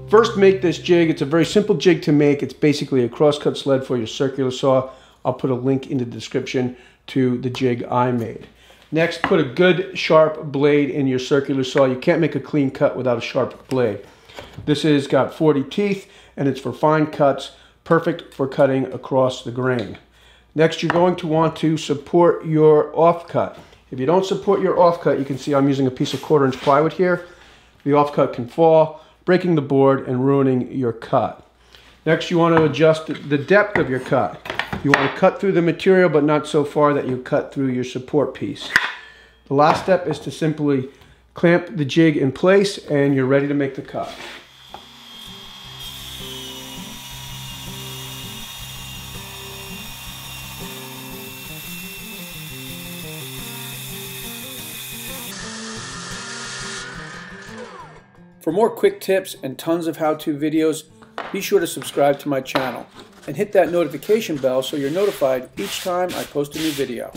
First, make this jig. It's a very simple jig to make. It's basically a crosscut sled for your circular saw. I'll put a link in the description to the jig I made. Next, put a good sharp blade in your circular saw. You can't make a clean cut without a sharp blade. This has got 40 teeth and it's for fine cuts, perfect for cutting across the grain. Next, you're going to want to support your offcut. If you don't support your offcut, you can see I'm using a piece of 1/4-inch plywood here. The offcut can fall, breaking the board and ruining your cut. Next, you want to adjust the depth of your cut. You want to cut through the material, but not so far that you cut through your support piece. The last step is to simply clamp the jig in place and you're ready to make the cut. For more quick tips and tons of how-to videos, be sure to subscribe to my channel and hit that notification bell so you're notified each time I post a new video.